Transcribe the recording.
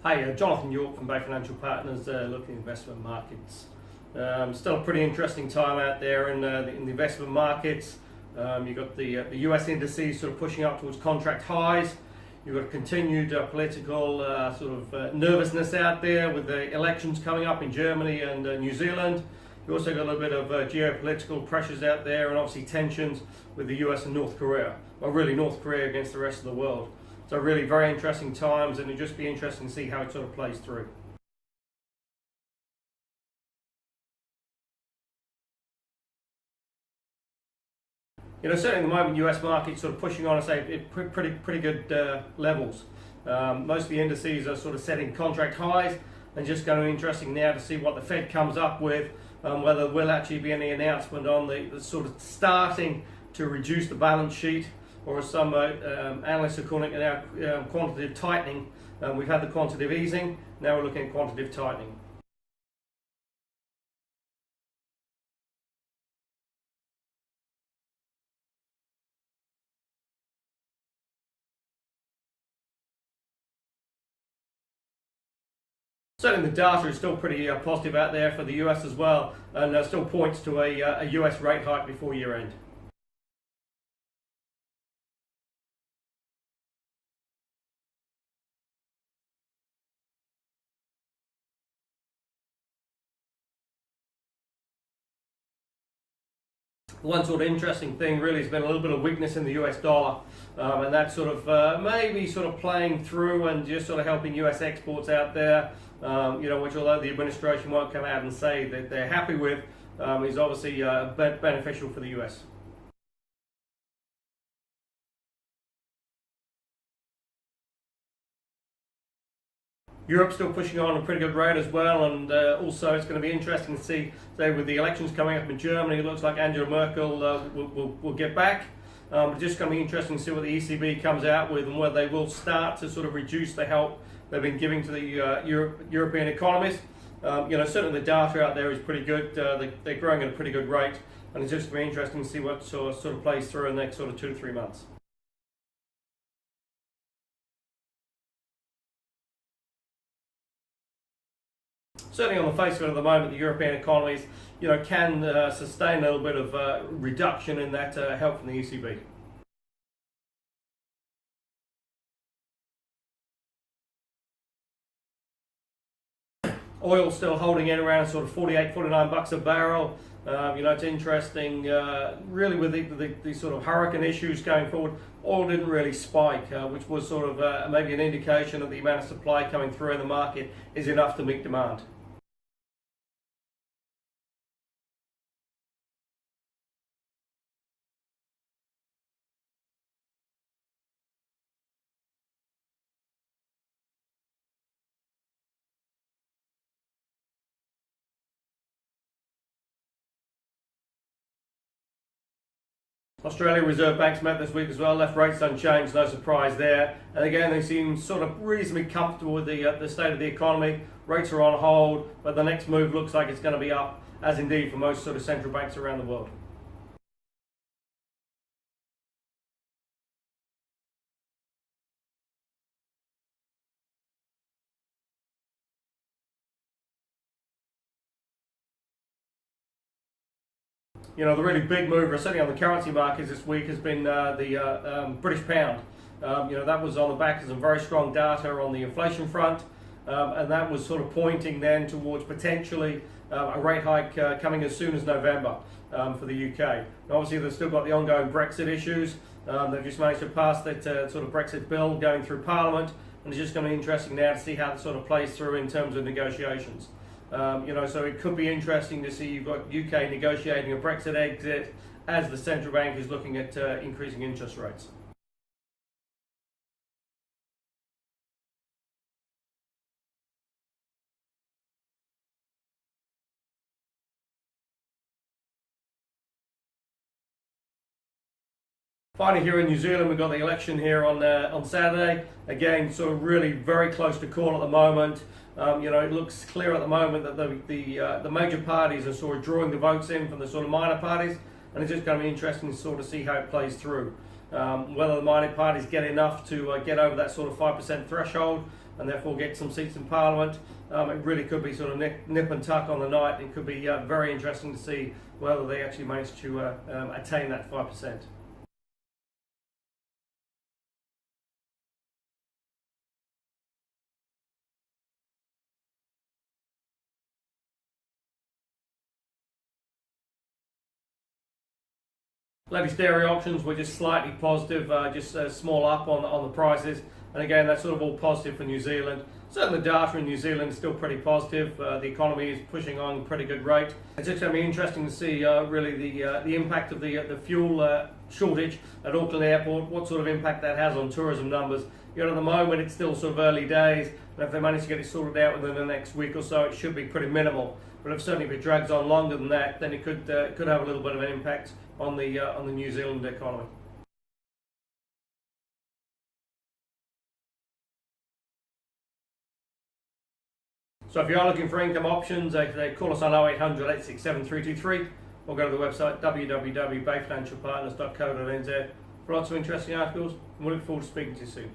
Hi, Jonathan York from Bay Financial Partners, looking at investment markets. Still a pretty interesting time out there in the investment markets. You've got the US indices sort of pushing up towards contract highs. You've got continued political nervousness out there with the elections coming up in Germany and New Zealand. You also got a little bit of geopolitical pressures out there, and obviously tensions with the US and North Korea. Well, really North Korea against the rest of the world. So really very interesting times, and it'll just be interesting to see how it sort of plays through. Certainly at the moment, US market's sort of pushing on, I say, pretty good levels. Most of the indices are sort of setting contract highs, and just going to be interesting now to see what the Fed comes up with, whether there will actually be any announcement on the sort of starting to reduce the balance sheet, or as some analysts are calling it now, quantitative tightening. We've had the quantitative easing, now we're looking at quantitative tightening. Certainly the data is still pretty positive out there for the US as well, and still points to a US rate hike before year end. One sort of interesting thing really has been a little bit of weakness in the US dollar, and that's sort of maybe sort of playing through and just sort of helping US exports out there, which although the administration won't come out and say that they're happy with, is obviously beneficial for the US. Europe's still pushing on a pretty good rate as well, and also it's going to be interesting to see, say, with the elections coming up in Germany, it looks like Angela Merkel will get back. It's just going to be interesting to see what the ECB comes out with, and whether they will start to sort of reduce the help they've been giving to the European economies. Certainly the data out there is pretty good. They're growing at a pretty good rate, and it's just going to be interesting to see what sort of plays through in the next sort of 2 to 3 months. Certainly on the face of it at the moment, the European economies, can sustain a little bit of reduction in that help from the ECB. Oil still holding in around sort of 48, 49 bucks a barrel. It's interesting, really with the sort of hurricane issues going forward, oil didn't really spike, which was sort of maybe an indication that the amount of supply coming through in the market is enough to meet demand. Australia Reserve Bank's met this week as well, left rates unchanged, no surprise there. And again, they seem sort of reasonably comfortable with the state of the economy. Rates are on hold, but the next move looks like it's going to be up, as indeed for most sort of central banks around the world. The really big mover, certainly on the currency markets this week, has been the British pound. That was on the back of some very strong data on the inflation front, and that was sort of pointing then towards potentially a rate hike coming as soon as November for the UK. And obviously, they've still got the ongoing Brexit issues. They've just managed to pass that sort of Brexit bill going through Parliament, and it's just going to be interesting now to see how it sort of plays through in terms of negotiations. So it could be interesting to see you've got UK negotiating a Brexit exit as the central bank is looking at increasing interest rates. Finally, here in New Zealand, we've got the election here on Saturday. Again, sort of really very close to call at the moment. It looks clear at the moment that the major parties are sort of drawing the votes in from the sort of minor parties, and it's just going to be interesting to sort of see how it plays through. Whether the minor parties get enough to get over that sort of 5% threshold, and therefore get some seats in Parliament. It really could be sort of nip and tuck on the night. It could be very interesting to see whether they actually manage to attain that 5%. Levy's dairy options were just slightly positive, just small up on the prices. And again, that's sort of all positive for New Zealand. Certainly the data in New Zealand is still pretty positive. The economy is pushing on at a pretty good rate. It's just going to be interesting to see really the impact of the fuel shortage at Auckland Airport, what sort of impact that has on tourism numbers. You know, at the moment it's still sort of early days, and if they manage to get it sorted out within the next week or so, it should be pretty minimal. But certainly if it drags on longer than that, then it could have a little bit of an impact on the New Zealand economy. So if you are looking for income options, they call us on 0800 867 323 or go to the website www.bayfinancialpartners.co.nz for lots of interesting articles, and we look forward to speaking to you soon.